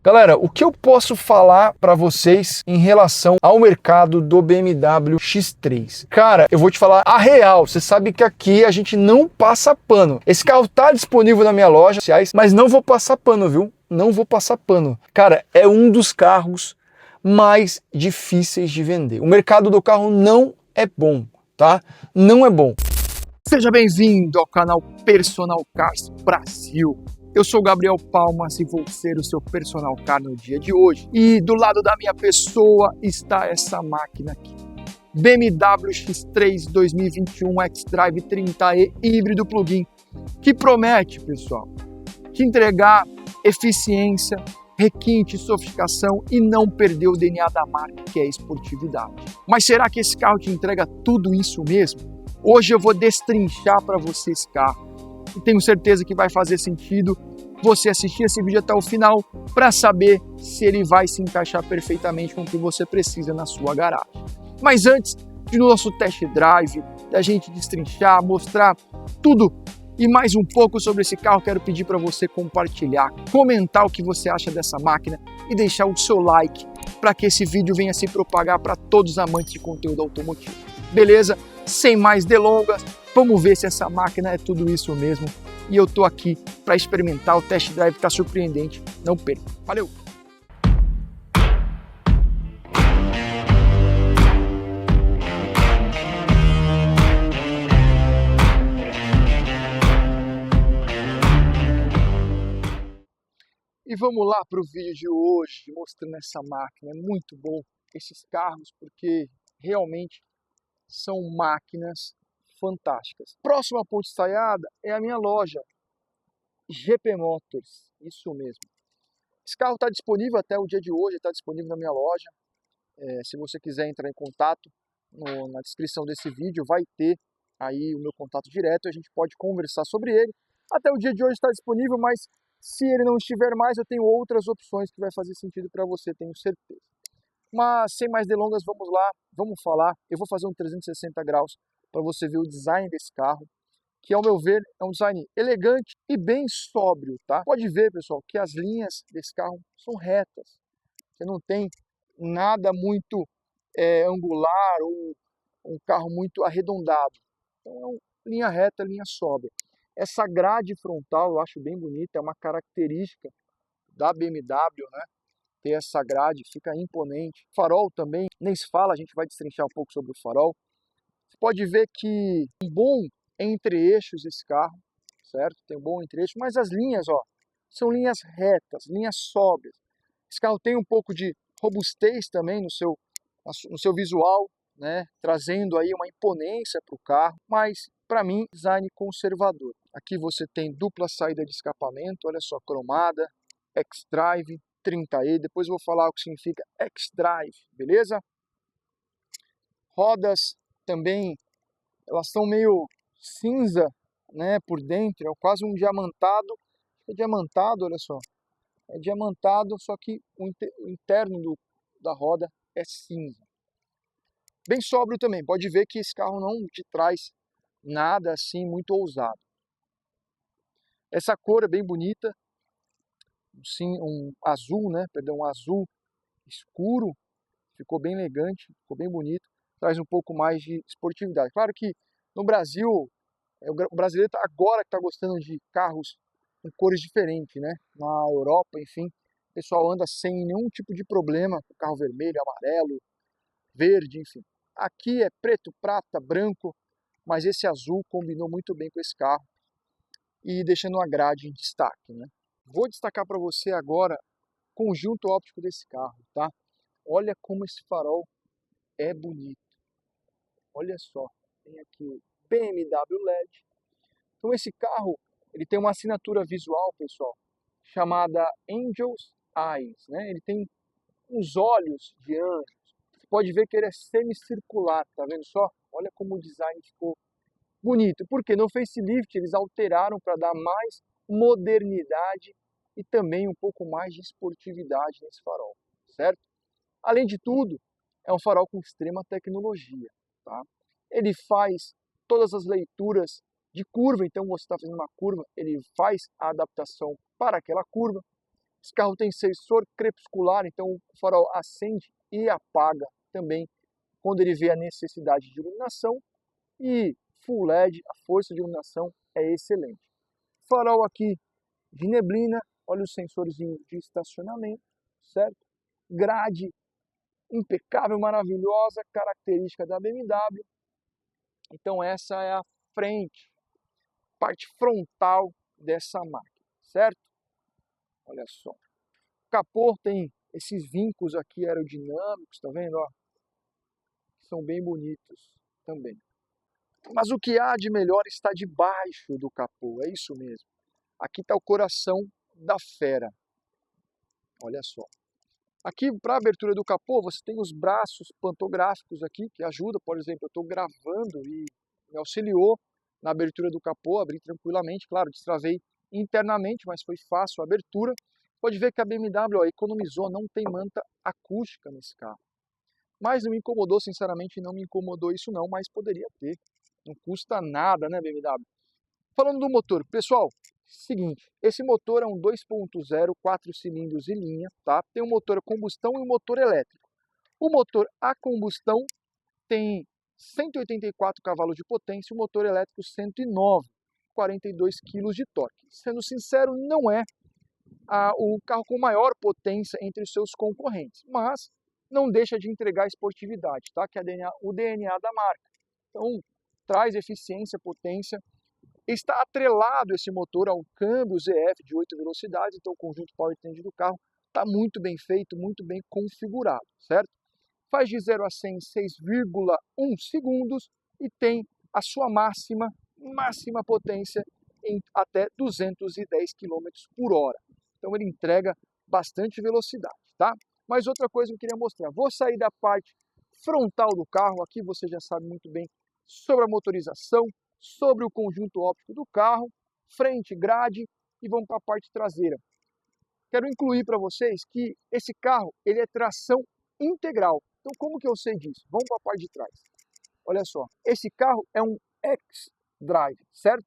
Galera, o que eu posso falar para vocês em relação ao mercado do BMW X3? Cara, eu vou te falar a real. Você sabe que aqui a gente não passa pano. Esse carro tá disponível na minha loja, mas não vou passar pano, viu? Não vou passar pano. Cara, é um dos carros mais difíceis de vender. O mercado do carro não é bom, tá? Não é bom. Seja bem-vindo ao canal Personal Cars Brasil. Eu sou o Gabriel Palmas e vou ser o seu Personal Car no dia de hoje. E do lado da minha pessoa está essa máquina aqui. BMW X3 2021 xDrive 30e híbrido plug-in, que promete, pessoal, te entregar eficiência, requinte, sofisticação e não perder o DNA da marca, que é a esportividade. Mas será que esse carro te entrega tudo isso mesmo? Hoje eu vou destrinchar para você esse carro. E tenho certeza que vai fazer sentido você assistir esse vídeo até o final para saber se ele vai se encaixar perfeitamente com o que você precisa na sua garagem. Mas antes de nosso test drive, da gente destrinchar, mostrar tudo e mais um pouco sobre esse carro, quero pedir para você compartilhar, comentar o que você acha dessa máquina e deixar o seu like para que esse vídeo venha se propagar para todos os amantes de conteúdo automotivo. Beleza? Sem mais delongas, vamos ver se essa máquina é tudo isso mesmo. E eu tô aqui para experimentar, o test drive tá surpreendente. Não perca. Valeu! E vamos lá para o vídeo de hoje, mostrando essa máquina. É muito bom esses carros, porque realmente são máquinas fantásticas. Próxima ponte estaiada é a minha loja, GP Motors, isso mesmo. Esse carro está disponível até o dia de hoje, está disponível na minha loja. Se você quiser entrar em contato, na descrição desse vídeo vai ter aí o meu contato direto, a gente pode conversar sobre ele. Até o dia de hoje está disponível, mas se ele não estiver mais, eu tenho outras opções que vai fazer sentido para você, tenho certeza. Mas sem mais delongas, vamos lá, vamos falar. Eu vou fazer um 360 graus para você ver o design desse carro, que ao meu ver é um design elegante e bem sóbrio, tá? Pode ver, pessoal, que as linhas desse carro são retas. Você não tem nada muito angular ou um carro muito arredondado. Então é uma linha reta, linha sóbria. Essa grade frontal eu acho bem bonita, é uma característica da BMW, né? Ter essa grade, fica imponente. Farol também, nem se fala, a gente vai destrinchar um pouco sobre o farol. Você pode ver que um bom entre-eixos esse carro, certo? Tem um bom entre-eixo, mas as linhas, ó, são linhas retas, linhas sóbrias. Esse carro tem um pouco de robustez também no seu visual, né? Trazendo aí uma imponência para o carro, mas para mim, design conservador. Aqui você tem dupla saída de escapamento, olha só, cromada, xDrive 30e, depois eu vou falar o que significa xDrive, beleza? Rodas também, elas estão meio cinza, né, por dentro, é quase um diamantado. É diamantado, olha só. É diamantado, só que o interno da roda é cinza. Bem sóbrio também, pode ver que esse carro não te traz nada assim muito ousado. Essa cor é bem bonita, sim, um azul, né, perdão, um azul escuro, ficou bem elegante, ficou bem bonito, traz um pouco mais de esportividade. Claro que no Brasil, o brasileiro agora que está gostando de carros com cores diferentes, né? Na Europa, enfim, o pessoal anda sem nenhum tipo de problema com carro vermelho, amarelo, verde, enfim. Aqui é preto, prata, branco, mas esse azul combinou muito bem com esse carro e deixando uma grade em destaque, né? Vou destacar para você agora o conjunto óptico desse carro, tá? Olha como esse farol é bonito. Olha só, tem aqui o BMW LED. Então esse carro, ele tem uma assinatura visual, pessoal, chamada Angel's Eyes, né? Ele tem uns olhos de anjos. Você pode ver que ele é semicircular, tá vendo só? Olha como o design ficou bonito. Porque no facelift eles alteraram para dar mais modernidade e também um pouco mais de esportividade nesse farol, certo? Além de tudo, é um farol com extrema tecnologia, tá? Ele faz todas as leituras de curva, então você está fazendo uma curva, ele faz a adaptação para aquela curva. Esse carro tem sensor crepuscular, então o farol acende e apaga também quando ele vê a necessidade de iluminação. E Full LED, a força de iluminação é excelente. Farol aqui de neblina, olha os sensores de estacionamento, certo? Grade impecável, maravilhosa, característica da BMW. Então essa é a frente, parte frontal dessa máquina, certo? Olha só. O capô tem esses vincos aqui aerodinâmicos, tá vendo? Ó? São bem bonitos também. Mas o que há de melhor está debaixo do capô, é isso mesmo. Aqui está o coração da fera. Olha só. Aqui, para a abertura do capô, você tem os braços pantográficos aqui, que ajudam. Por exemplo, eu estou gravando e me auxiliou na abertura do capô, abri tranquilamente. Claro, destravei internamente, mas foi fácil a abertura. Pode ver que a BMW economizou, não tem manta acústica nesse carro. Mas não me incomodou, sinceramente, não me incomodou isso não, mas poderia ter. Não custa nada, né, BMW? Falando do motor, pessoal, seguinte, esse motor é um 2.0, 4 cilindros e linha, tá? Tem um motor a combustão e um motor elétrico. O motor a combustão tem 184 cavalos de potência, o motor elétrico 109, 42 kg de torque. Sendo sincero, não é o carro com maior potência entre os seus concorrentes, mas não deixa de entregar esportividade, tá? Que é o DNA da marca. Então, traz eficiência, potência. Está atrelado esse motor ao câmbio ZF de 8 velocidades, então o conjunto power-train do carro está muito bem feito, muito bem configurado, certo? Faz de 0 a 100 em 6,1 segundos e tem a sua máxima potência em até 210 km por hora. Então ele entrega bastante velocidade, tá? Mas outra coisa que eu queria mostrar, vou sair da parte frontal do carro, aqui você já sabe muito bem sobre a motorização, sobre o conjunto óptico do carro, frente, grade e vamos para a parte traseira. Quero incluir para vocês que esse carro ele é tração integral. Então como que eu sei disso? Vamos para a parte de trás. Olha só, esse carro é um xDrive, certo?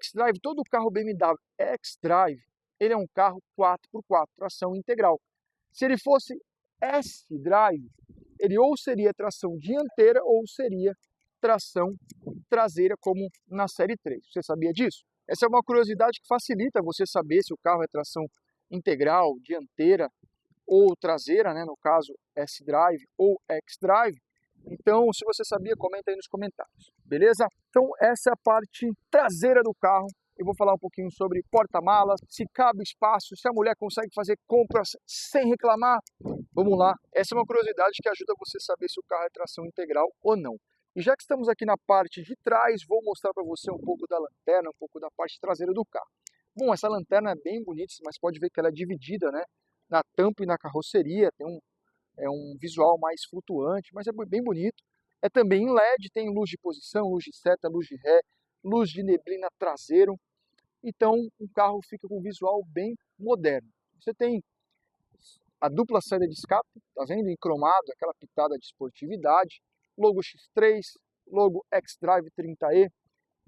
xDrive, todo carro BMW xDrive, ele é um carro 4x4, tração integral. Se ele fosse S-Drive, ele ou seria tração dianteira ou seria tração traseira, como na série 3. Você sabia disso? Essa é uma curiosidade que facilita você saber se o carro é tração integral, dianteira ou traseira, né? No caso S-Drive ou X-Drive. Então, se você sabia, comenta aí nos comentários, beleza? Então, essa é a parte traseira do carro. Eu vou falar um pouquinho sobre porta-malas, se cabe espaço, se a mulher consegue fazer compras sem reclamar. Vamos lá, essa é uma curiosidade que ajuda você a saber se o carro é tração integral ou não. E já que estamos aqui na parte de trás, vou mostrar para você um pouco da lanterna, um pouco da parte traseira do carro. Bom, essa lanterna é bem bonita, mas pode ver que ela é dividida, né? Na tampa e na carroceria, tem um visual mais flutuante, mas é bem bonito. É também em LED, tem luz de posição, luz de seta, luz de ré, luz de neblina traseiro. Então o carro fica com um visual bem moderno. Você tem a dupla saída de escape, tá vendo? Em cromado, aquela pitada de esportividade. Logo X3, logo xDrive 30e,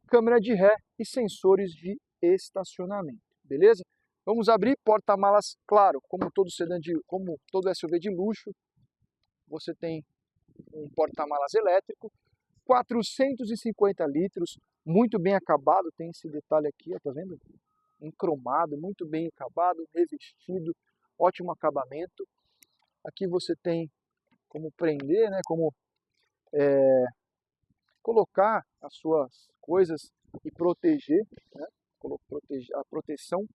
câmera de ré e sensores de estacionamento, beleza? Vamos abrir porta-malas, claro, como todo SUV de luxo, você tem um porta-malas elétrico, 450 litros, muito bem acabado, tem esse detalhe aqui, ó, tá vendo? Em cromado, muito bem acabado, revestido, ótimo acabamento. Aqui você tem como prender, né, como colocar as suas coisas e proteger, né, a proteção.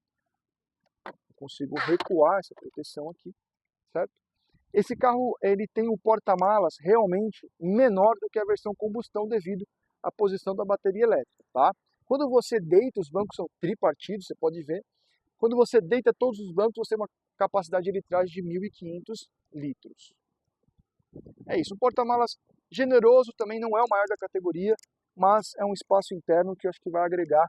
Consigo recuar essa proteção aqui, certo? Esse carro ele tem um porta-malas realmente menor do que a versão combustão devido à posição da bateria elétrica, tá? Quando você deita, os bancos são tripartidos, você pode ver. Quando você deita todos os bancos, você tem uma capacidade de litragem de 1.500 litros. É isso, um porta-malas generoso, também não é o maior da categoria, mas é um espaço interno que eu acho que vai agregar.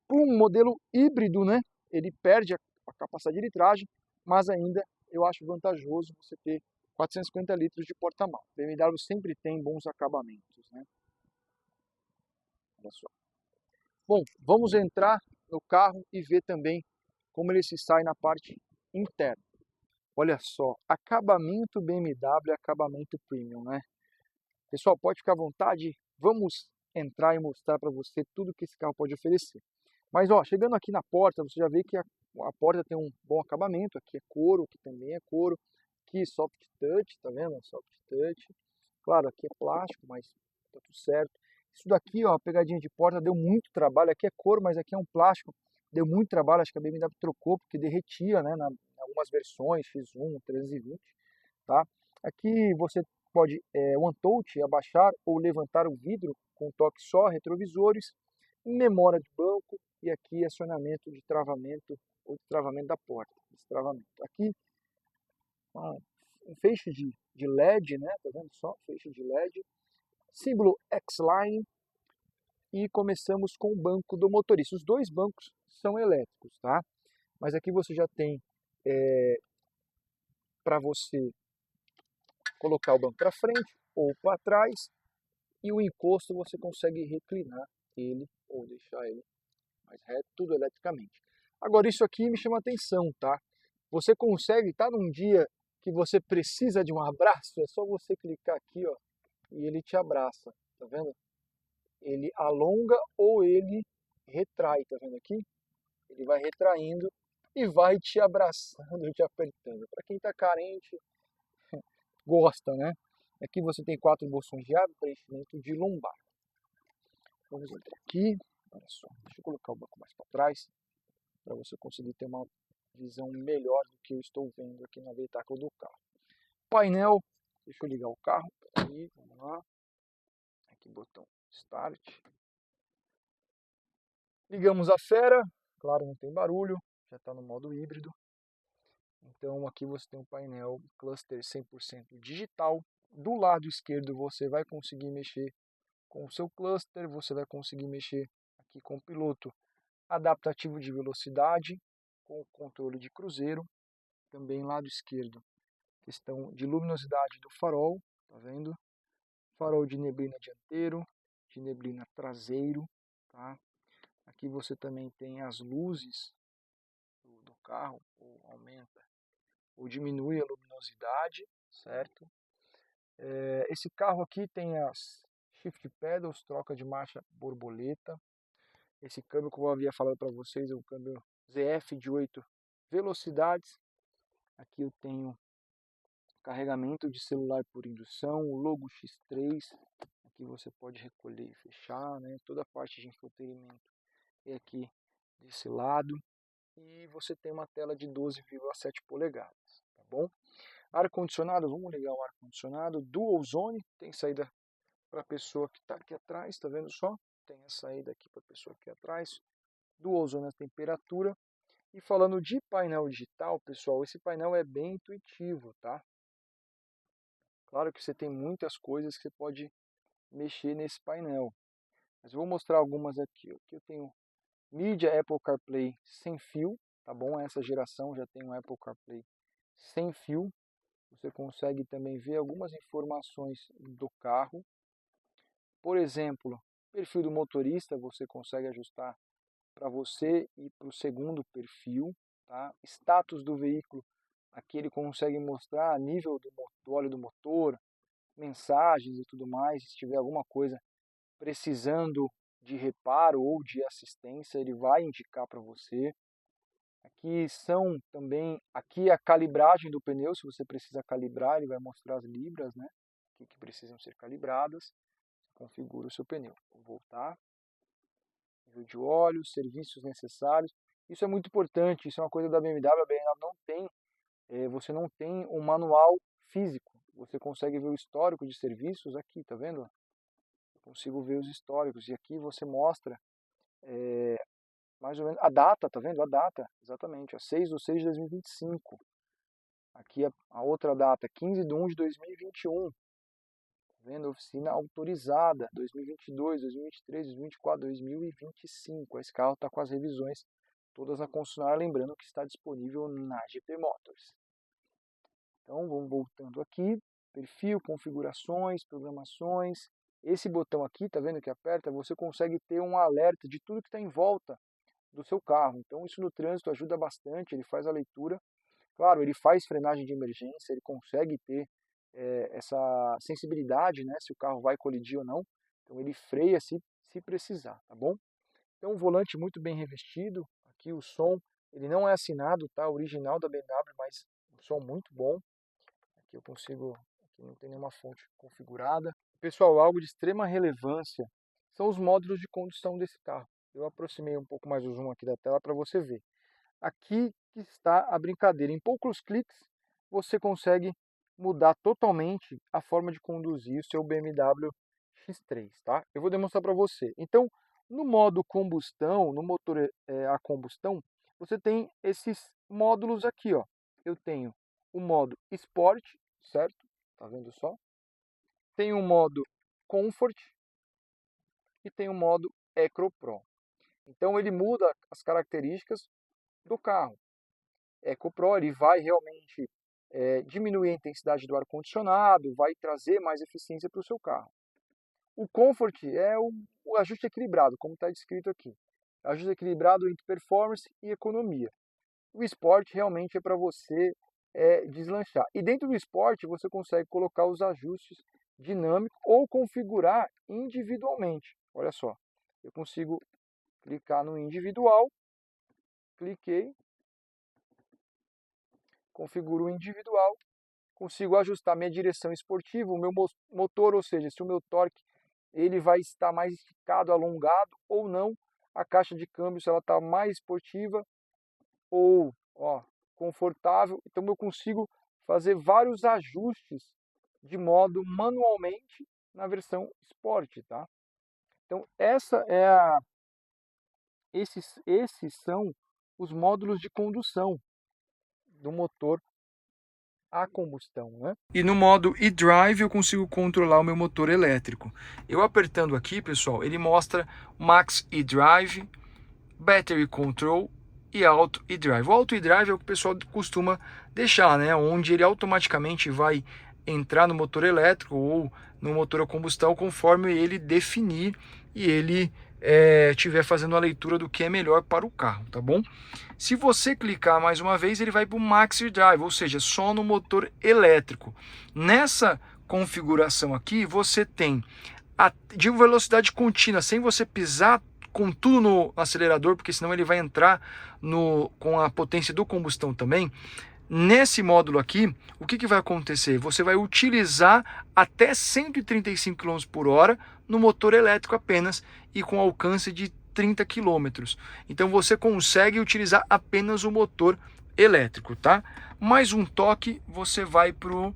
Para um modelo híbrido, né? Ele perde a capacidade de litragem, mas ainda eu acho vantajoso você ter 450 litros de porta-malas. BMW sempre tem bons acabamentos, né? Olha só. Bom, vamos entrar no carro e ver também como ele se sai na parte interno. Olha só, acabamento BMW, acabamento premium, né? Pessoal, pode ficar à vontade, vamos entrar e mostrar para você tudo que esse carro pode oferecer. Mas ó, chegando aqui na porta, você já vê que a porta tem um bom acabamento, aqui é couro, aqui também é couro, aqui soft touch, tá vendo? Soft touch. Claro, aqui é plástico, mas tá tudo certo. Isso daqui, ó, a pegadinha de porta deu muito trabalho, aqui é couro, mas aqui é um plástico. Deu muito trabalho, acho que a BMW trocou porque derretia, né, em algumas versões, X1, 320, tá? Aqui você pode one touch, abaixar ou levantar o vidro com toque só, retrovisores, memória de banco e aqui acionamento de travamento ou de travamento da porta, destravamento. Aqui um feixe de LED, né? Tá vendo só? Feixe de LED, símbolo X-Line e começamos com o banco do motorista. Os dois bancos são elétricos, tá? Mas aqui você já tem para você colocar o banco para frente ou para trás e o encosto você consegue reclinar ele ou deixar ele mais reto, tudo eletricamente. Agora isso aqui me chama atenção, tá? Você consegue, tá num dia que você precisa de um abraço, é só você clicar aqui, ó, e ele te abraça, tá vendo? Ele alonga ou ele retrai, tá vendo aqui? Ele vai retraindo e vai te abraçando, te apertando. Para quem tá carente, gosta, né? Aqui você tem 4 bolsões de ar, preenchimento de lombar. Vamos entrar aqui, olha só, deixa eu colocar o banco mais para trás, para você conseguir ter uma visão melhor do que eu estou vendo aqui no habitáculo do carro. Painel, deixa eu ligar o carro, aí, vamos lá, aqui botão Start. Ligamos a fera, claro, não tem barulho, já está no modo híbrido. Então aqui você tem um painel cluster 100% digital. Do lado esquerdo você vai conseguir mexer com o seu cluster, você vai conseguir mexer aqui com o piloto adaptativo de velocidade, com o controle de cruzeiro. Também lado esquerdo, questão de luminosidade do farol, tá vendo? Farol de neblina dianteiro, de neblina traseiro, tá? Aqui você também tem as luzes do carro, ou aumenta ou diminui a luminosidade, certo? Esse carro aqui tem as shift pedals, troca de marcha borboleta. Esse câmbio, como eu havia falado para vocês, é um câmbio ZF de 8 velocidades. Aqui eu tenho carregamento de celular por indução, o logo X3. Aqui você pode recolher e fechar, né? Toda a parte de infotenimento é aqui desse lado. E você tem uma tela de 12,7 polegadas, tá bom? Ar-condicionado, vamos ligar o ar-condicionado. Dual Zone, tem saída para a pessoa que está aqui atrás, tá vendo só? Tem a saída aqui para a pessoa aqui atrás. Dual Zone a temperatura. E falando de painel digital, pessoal, esse painel é bem intuitivo, tá? Claro que você tem muitas coisas que você pode mexer nesse painel. Mas eu vou mostrar algumas aqui. Aqui eu tenho mídia Apple CarPlay sem fio, tá bom? Essa geração já tem um Apple CarPlay sem fio. Você consegue também ver algumas informações do carro. Por exemplo, perfil do motorista você consegue ajustar para você e para o segundo perfil. Tá? Status do veículo, aqui ele consegue mostrar nível do óleo do motor, mensagens e tudo mais. Se tiver alguma coisa precisando de reparo ou de assistência, ele vai indicar para você. Aqui são também, aqui a calibragem do pneu, se você precisa calibrar, ele vai mostrar as libras, né, que precisam ser calibradas. Configura o seu pneu. Vou voltar. Nível de óleo, serviços necessários. Isso é muito importante, isso é uma coisa da BMW, a BMW não tem, você não tem um manual físico. Você consegue ver o histórico de serviços aqui, tá vendo? Eu consigo ver os históricos e aqui você mostra mais ou menos a data, tá vendo? A data, exatamente, 6/6/2025. Aqui a outra data, 15/1/2021. Tá vendo? Oficina autorizada, 2022, 2023, 2024, 2025. Esse carro está com as revisões todas na concessionária, lembrando que está disponível na GP Motors. Então vamos voltando aqui, perfil, configurações, programações. Esse botão aqui, tá vendo que aperta, você consegue ter um alerta de tudo que está em volta do seu carro. Então isso no trânsito ajuda bastante, ele faz a leitura Claro, ele faz frenagem de emergência, ele consegue ter essa sensibilidade, né, se o carro vai colidir ou não. Então ele freia se precisar, tá bom? Então um volante muito bem revestido. Aqui o som, ele não é assinado, tá? Original da BMW, mas um som muito bom. Aqui eu consigo, aqui não tem nenhuma fonte configurada. Pessoal, algo de extrema relevância são os módulos de condução desse carro. Eu aproximei um pouco mais o zoom aqui da tela para você ver. Aqui que está a brincadeira. Em poucos cliques você consegue mudar totalmente a forma de conduzir o seu BMW X3, tá? Eu vou demonstrar para você. Então, no modo combustão, no motor a combustão, você tem esses módulos aqui, ó. Eu tenho o modo Sport, certo? Tá vendo só? Tem o modo Comfort e tem o modo Eco Pro. Então ele muda as características do carro. Eco Pro ele vai realmente diminuir a intensidade do ar-condicionado, vai trazer mais eficiência para o seu carro. O Comfort é o ajuste equilibrado, como está descrito aqui. Ajuste equilibrado entre performance e economia. O Sport realmente é para você deslanchar. E dentro do Sport você consegue colocar os ajustes dinâmicos ou configurar individualmente. Olha só, eu consigo clicar no individual, cliquei, configuro o individual, consigo ajustar minha direção esportiva, o meu motor, ou seja, se o meu torque ele vai estar mais esticado, alongado ou não, a caixa de câmbio se ela está mais esportiva ou confortável, então eu consigo fazer vários ajustes de modo manualmente na versão Sport, tá? Então esses são os módulos de condução do motor a combustão, né? E no modo eDrive eu consigo controlar o meu motor elétrico. Eu apertando aqui, pessoal, ele mostra Max eDrive, Battery Control e Auto eDrive. O Auto eDrive é o que o pessoal costuma deixar, né? Onde ele automaticamente vai entrar no motor elétrico ou no motor a combustão conforme ele definir e ele estiver fazendo a leitura do que é melhor para o carro, tá bom? Se você clicar mais uma vez, ele vai para o Max Drive, ou seja, só no motor elétrico. Nessa configuração aqui, você tem de velocidade contínua, sem você pisar com tudo no acelerador, porque senão ele vai entrar com a potência do combustão também. Nesse módulo aqui, o que vai acontecer? Você vai utilizar até 135 km por hora no motor elétrico apenas e com alcance de 30 km. Então você consegue utilizar apenas o motor elétrico, tá? Mais um toque, você vai para o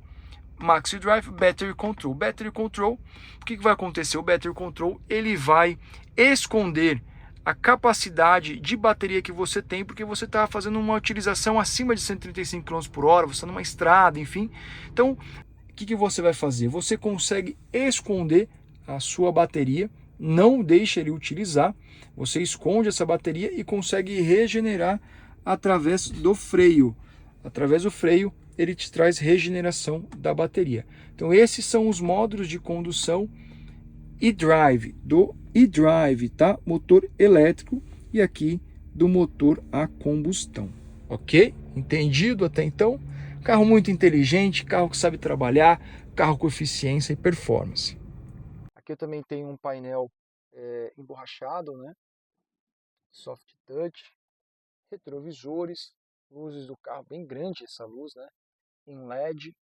Max Drive Battery Control. Battery Control, o que vai acontecer? O Battery Control ele vai esconder a capacidade de bateria que você tem, porque você está fazendo uma utilização acima de 135 km por hora, você está numa estrada, enfim. Então, o que você vai fazer? Você consegue esconder a sua bateria, não deixa ele utilizar, você esconde essa bateria e consegue regenerar através do freio. Através do freio, ele te traz regeneração da bateria. Então, esses são os módulos de condução eDrive, do eDrive, tá? Motor elétrico e aqui do motor a combustão, ok? Entendido até então? Carro muito inteligente, carro que sabe trabalhar, carro com eficiência e performance. Aqui eu também tenho um painel emborrachado, né? Soft touch, retrovisores, luzes do carro, bem grande essa luz, né? Em LED,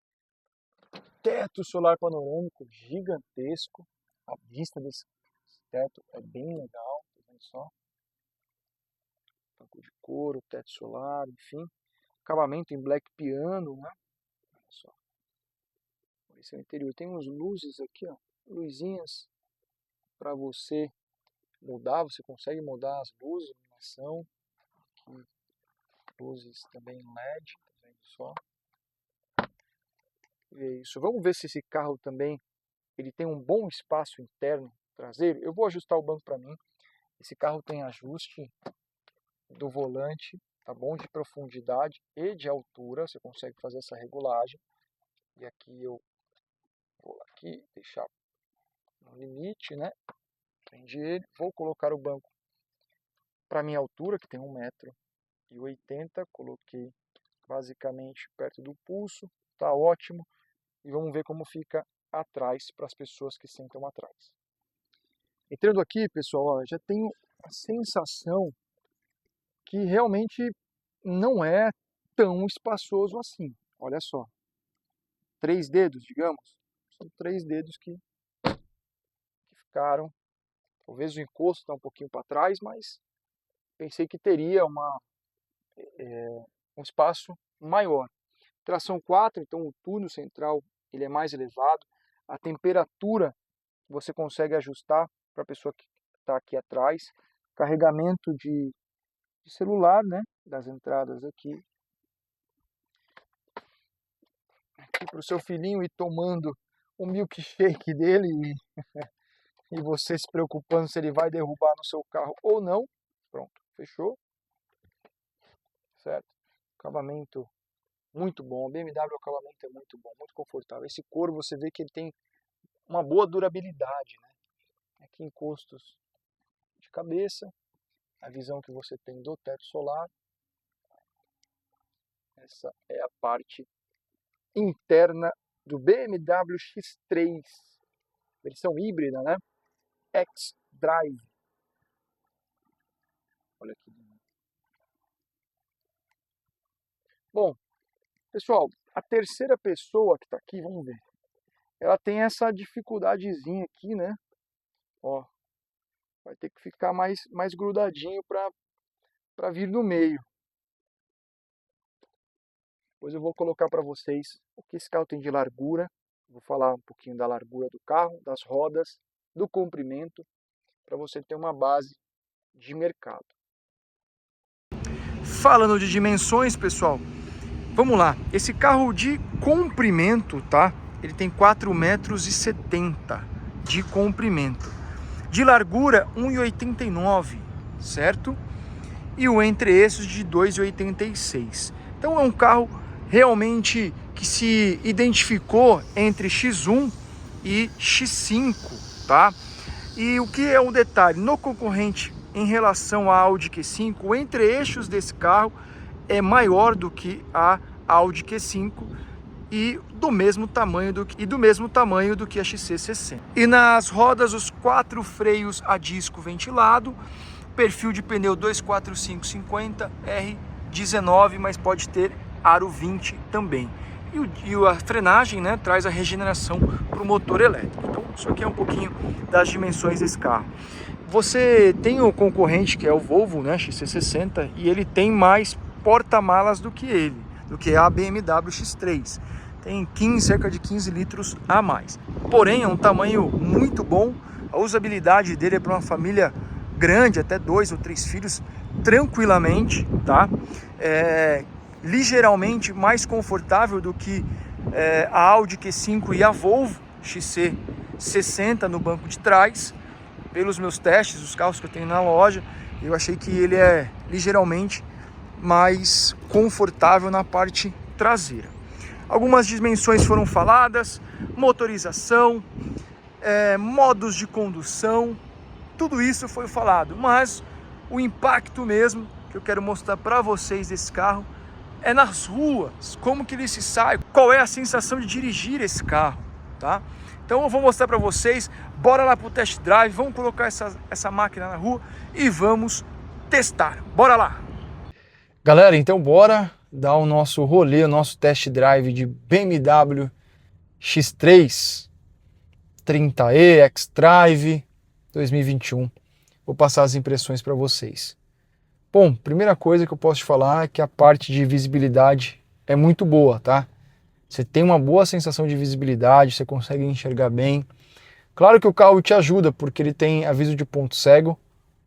teto solar panorâmico gigantesco, a vista desse teto é bem legal, tá vendo só? Banco de couro, teto solar, enfim. Acabamento em black piano, né? Olha só. Esse é o interior. Tem uns luzes aqui, ó. Luzinhas para você mudar. Você consegue mudar as luzes, iluminação. Aqui, luzes também LED, tá vendo só? E é isso. Vamos ver se esse carro também ele tem um bom espaço interno traseiro. Eu vou ajustar o banco para mim. Esse carro tem ajuste do volante, tá bom? De profundidade e de altura, você consegue fazer essa regulagem. E aqui eu vou aqui deixar no limite, né? Prendi ele, vou colocar o banco para minha altura, que tem 1,80 m, coloquei basicamente perto do pulso, tá ótimo. E vamos ver como fica atrás para as pessoas que sentam atrás. Entrando aqui, pessoal, ó, já tenho a sensação que realmente não é tão espaçoso assim. Olha só, 3 dedos, digamos, são 3 dedos que ficaram. Talvez o encosto está um pouquinho para trás, mas pensei que teria um espaço maior. Tração 4, então o túnel central ele é mais elevado. A temperatura você consegue ajustar para a pessoa que está aqui atrás. Carregamento de celular, né? Das entradas aqui. Aqui para o seu filhinho ir tomando o milkshake dele e você se preocupando se ele vai derrubar no seu carro ou não. Pronto, fechou. Certo? Acabamento muito bom. A BMW, o acabamento é muito bom, muito confortável. Esse couro você vê que ele tem uma boa durabilidade, né? Aqui encostos de cabeça, a visão que você tem do teto solar. Essa é a parte interna do BMW X3, versão híbrida, né? X-Drive. Olha aqui. Bom, pessoal, a terceira pessoa que está aqui, vamos ver. Ela tem essa dificuldadezinha aqui, né? Ó, vai ter que ficar mais grudadinho para vir no meio. Depois eu vou colocar para vocês o que esse carro tem de largura. Vou falar um pouquinho da largura do carro, das rodas, do comprimento, para você ter uma base de mercado. Falando de dimensões, pessoal, vamos lá. Esse carro de comprimento, tá? Ele tem 4,70 m de comprimento. De largura, 1,89, certo? E o entre-eixos de 2,86. Então é um carro realmente que se identificou entre X1 e X5, tá? E o que é um detalhe, no concorrente em relação à Audi Q5, o entre-eixos desse carro é maior do que a Audi Q5 e do mesmo tamanho do que a XC60. E nas rodas, os 4 freios a disco ventilado, perfil de pneu 245/50 R19, mas pode ter aro 20 também. E a frenagem, né, traz a regeneração para o motor elétrico. Então isso aqui é um pouquinho das dimensões desse carro. Você tem o concorrente que é o Volvo, né, XC60, e ele tem mais porta-malas do que a BMW X3. Tem cerca de 15 litros a mais. Porém, é um tamanho muito bom. A usabilidade dele é para uma família grande, até 2 ou 3 filhos, tranquilamente, tá? Ligeiramente mais confortável do que a Audi Q5 e a Volvo XC60 no banco de trás. Pelos meus testes, os carros que eu tenho na loja, eu achei que ele é ligeiramente mais confortável na parte traseira. Algumas dimensões foram faladas, motorização, modos de condução, tudo isso foi falado, mas o impacto mesmo que eu quero mostrar para vocês desse carro é nas ruas, como que ele se sai, qual é a sensação de dirigir esse carro, tá? Então eu vou mostrar para vocês, bora lá pro test drive, vamos colocar essa máquina na rua e vamos testar, bora lá! Galera, então bora dar o nosso rolê, o nosso test drive de BMW X3 30e X-Drive 2021. Vou passar as impressões para vocês. Bom, primeira coisa que eu posso te falar é que a parte de visibilidade é muito boa, tá? Você tem uma boa sensação de visibilidade, você consegue enxergar bem. Claro que o carro te ajuda, porque ele tem aviso de ponto cego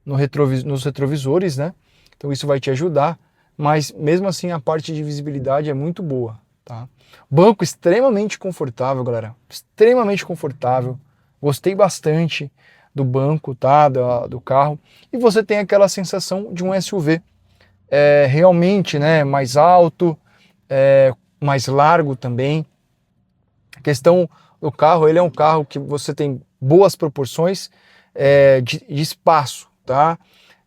nos retrovisores, né? Então isso vai te ajudar, mas mesmo assim a parte de visibilidade é muito boa, tá? Banco extremamente confortável, galera, extremamente confortável. Gostei bastante do banco, tá? Do carro. E você tem aquela sensação de um SUV realmente, né, mais alto, mais largo também. A questão do carro, ele é um carro que você tem boas proporções de espaço, tá?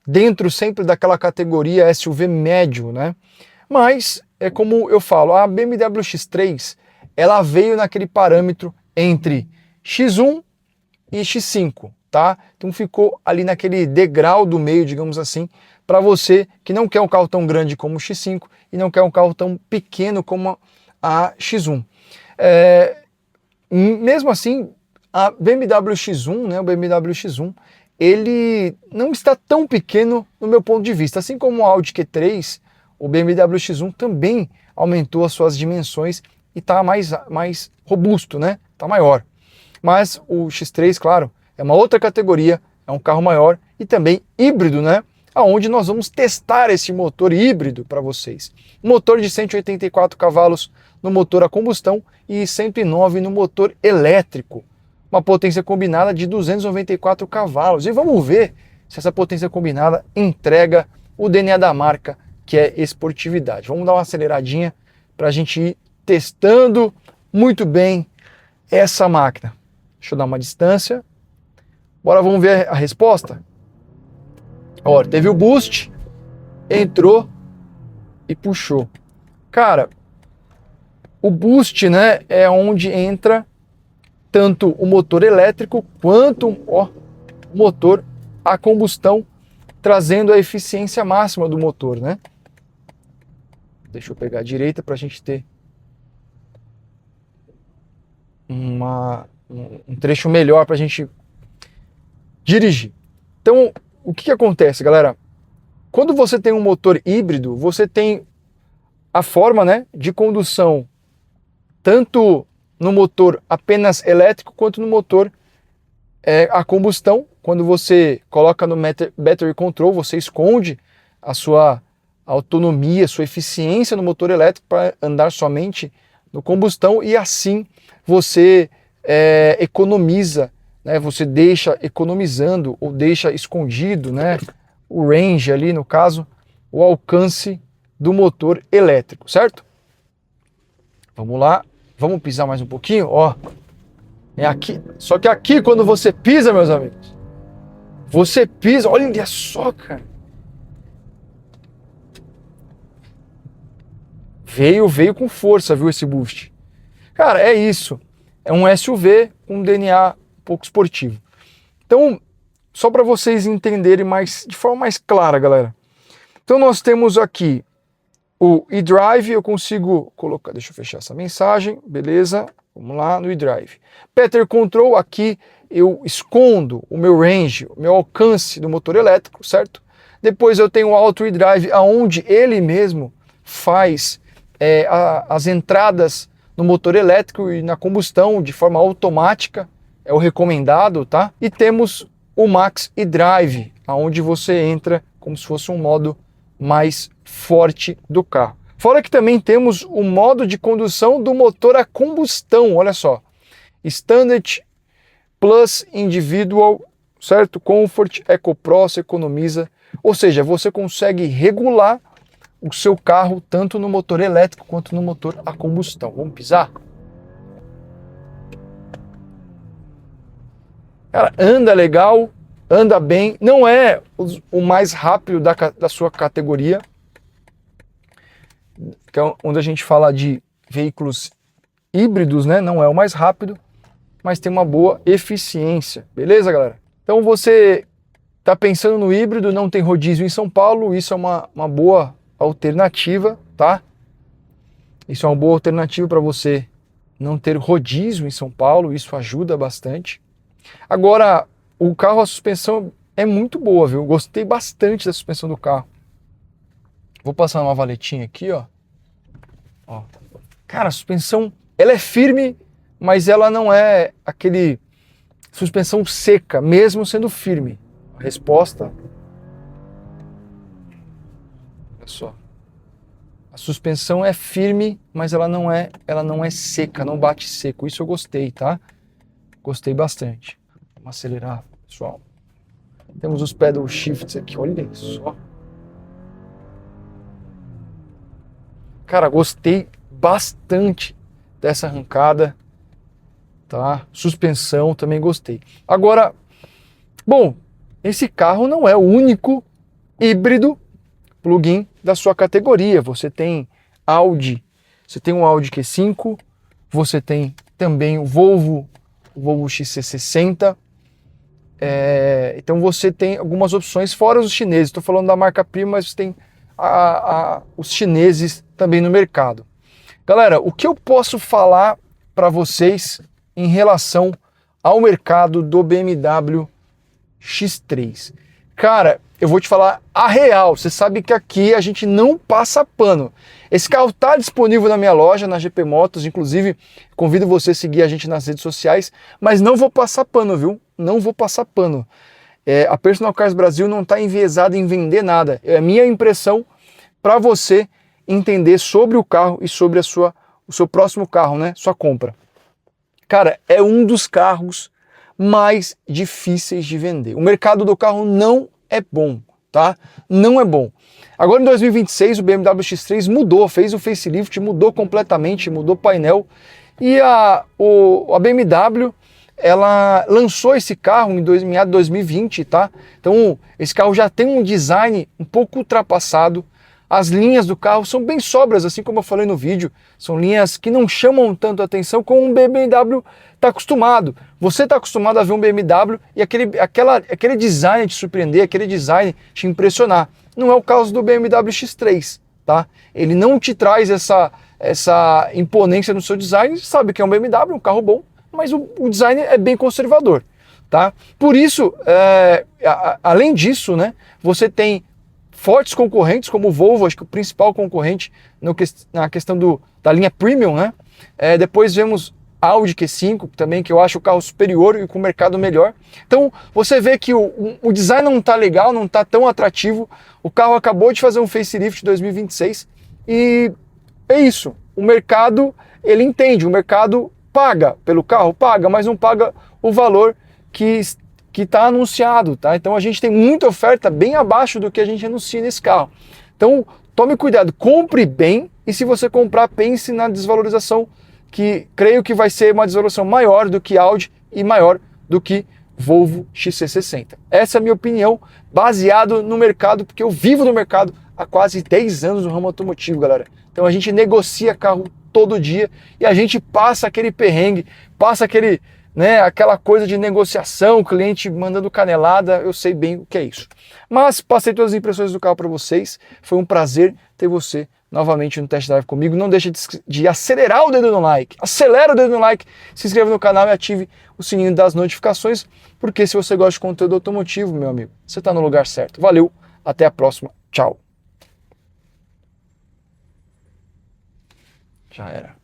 Dentro sempre daquela categoria SUV médio, né? Mas é como eu falo, a BMW X3, ela veio naquele parâmetro entre X1 e X5, tá? Então ficou ali naquele degrau do meio, digamos assim, para você que não quer um carro tão grande como o X5 e não quer um carro tão pequeno como a X1. Mesmo assim, a BMW X1, né, o BMW X1, ele não está tão pequeno no meu ponto de vista. Assim como o Audi Q3, o BMW X1 também aumentou as suas dimensões e está mais robusto, né? Está maior. Mas o X3, claro, é uma outra categoria, é um carro maior e também híbrido, né? Aonde nós vamos testar esse motor híbrido para vocês. Motor de 184 cavalos no motor a combustão e 109 no motor elétrico. Uma potência combinada de 294 cavalos. E vamos ver se essa potência combinada entrega o DNA da marca, que é esportividade. Vamos dar uma aceleradinha para a gente ir testando muito bem essa máquina. Deixa eu dar uma distância. Bora, vamos ver a resposta? Ó, teve o boost, entrou e puxou. Cara, o boost, né, é onde entra tanto o motor elétrico quanto o motor a combustão, trazendo a eficiência máxima do motor, né? Deixa eu pegar a direita para a gente ter um trecho melhor para a gente dirigir. Então, o que acontece, galera? Quando você tem um motor híbrido, você tem a forma, né, de condução tanto no motor apenas elétrico quanto no motor a combustão. Quando você coloca no Battery Control, você esconde a sua autonomia, sua eficiência no motor elétrico para andar somente no combustão e assim você economiza, né? Você deixa economizando ou deixa escondido, né, o range ali, no caso, o alcance do motor elétrico, certo? Vamos lá, vamos pisar mais um pouquinho, ó. É aqui, só que aqui quando você pisa, meus amigos, você pisa, olha só, cara. Veio com força, viu, esse boost. Cara, é isso. É um SUV com DNA um pouco esportivo. Então, só para vocês entenderem de forma mais clara, galera. Então nós temos aqui o eDrive, eu consigo colocar, deixa eu fechar essa mensagem, beleza? Vamos lá no eDrive. Battery Control, aqui eu escondo o meu range, o meu alcance do motor elétrico, certo? Depois eu tenho o Auto eDrive, aonde ele mesmo faz as entradas no motor elétrico e na combustão de forma automática, é o recomendado, tá? E temos o Max eDrive, aonde você entra como se fosse um modo mais forte do carro. Fora que também temos o modo de condução do motor a combustão, olha só. Standard Plus Individual, certo? Comfort, EcoPro, você economiza. Ou seja, você consegue regular o seu carro tanto no motor elétrico quanto no motor a combustão. Vamos pisar? Cara, anda legal, anda bem, não é o mais rápido da sua categoria, que é onde a gente fala de veículos híbridos, né? Não é o mais rápido, mas tem uma boa eficiência, beleza, galera? Então você está pensando no híbrido, não tem rodízio em São Paulo, isso é uma boa alternativa, tá? Isso é uma boa alternativa para você não ter rodízio em São Paulo, isso ajuda bastante. Agora, o carro, a suspensão é muito boa, viu? Gostei bastante da suspensão do carro. Vou passar uma valetinha aqui, ó. Cara, a suspensão, ela é firme, mas ela não é aquele suspensão seca, mesmo sendo firme. A resposta, olha só. A suspensão é firme, mas ela não é seca, não bate seco. Isso eu gostei, tá? Gostei bastante. Vamos acelerar, pessoal. Temos os pedal shifts aqui, olha só. Cara, gostei bastante dessa arrancada, tá? Suspensão também gostei. Agora, bom, esse carro não é o único híbrido plug-in da sua categoria. Você tem Audi, você tem um Audi Q5, você tem também o Volvo XC60. Então você tem algumas opções, fora os chineses. Estou falando da marca-prima, mas você tem os chineses também no mercado. Galera, o que eu posso falar para vocês em relação ao mercado do BMW X3? Cara, eu vou te falar a real. Você sabe que aqui a gente não passa pano. Esse carro está disponível na minha loja, na GP Motos. Inclusive, convido você a seguir a gente nas redes sociais. Mas não vou passar pano, viu? Não vou passar pano. A Personal Cars Brasil não está enviesada em vender nada. É a minha impressão para você entender sobre o carro e sobre o seu próximo carro, né? Sua compra. Cara, é um dos carros mais difíceis de vender. O mercado do carro não é bom, tá? Não é bom. Agora em 2026 o BMW X3 mudou, fez o facelift, mudou completamente, mudou o painel. E a BMW, ela lançou esse carro em meados de 2020, tá? Então esse carro já tem um design um pouco ultrapassado. As linhas do carro são bem sóbrias, assim como eu falei no vídeo. São linhas que não chamam tanto a atenção como um BMW está acostumado. Você está acostumado a ver um BMW e aquele design te surpreender, aquele design te impressionar. Não é o caso do BMW X3, tá? Ele não te traz essa imponência no seu design. Você sabe que é um BMW, um carro bom, mas o design é bem conservador, tá? Por isso, além disso, né, você tem fortes concorrentes, como o Volvo, acho que o principal concorrente na questão da linha Premium, né? Depois vemos Audi Q5 também, que eu acho o carro superior e com o mercado melhor. Então você vê que o design não está legal, não está tão atrativo. O carro acabou de fazer um facelift em 2026 e é isso. O mercado, ele entende, o mercado paga pelo carro, paga, mas não paga o valor que está anunciado, tá? Então a gente tem muita oferta bem abaixo do que a gente anuncia nesse carro. Então tome cuidado, compre bem e se você comprar, pense na desvalorização, que creio que vai ser uma desvalorização maior do que Audi e maior do que Volvo XC60. Essa é a minha opinião, baseado no mercado, porque eu vivo no mercado há quase 10 anos no ramo automotivo, galera. Então a gente negocia carro todo dia e a gente passa aquele perrengue, passa aquela coisa de negociação, o cliente mandando canelada, eu sei bem o que é isso. Mas passei todas as impressões do carro para vocês, foi um prazer ter você novamente no test drive comigo. Não deixe de acelerar o dedo no like, acelera o dedo no like, se inscreva no canal e ative o sininho das notificações, porque se você gosta de conteúdo automotivo, meu amigo, você está no lugar certo. Valeu, até a próxima, tchau. Já era.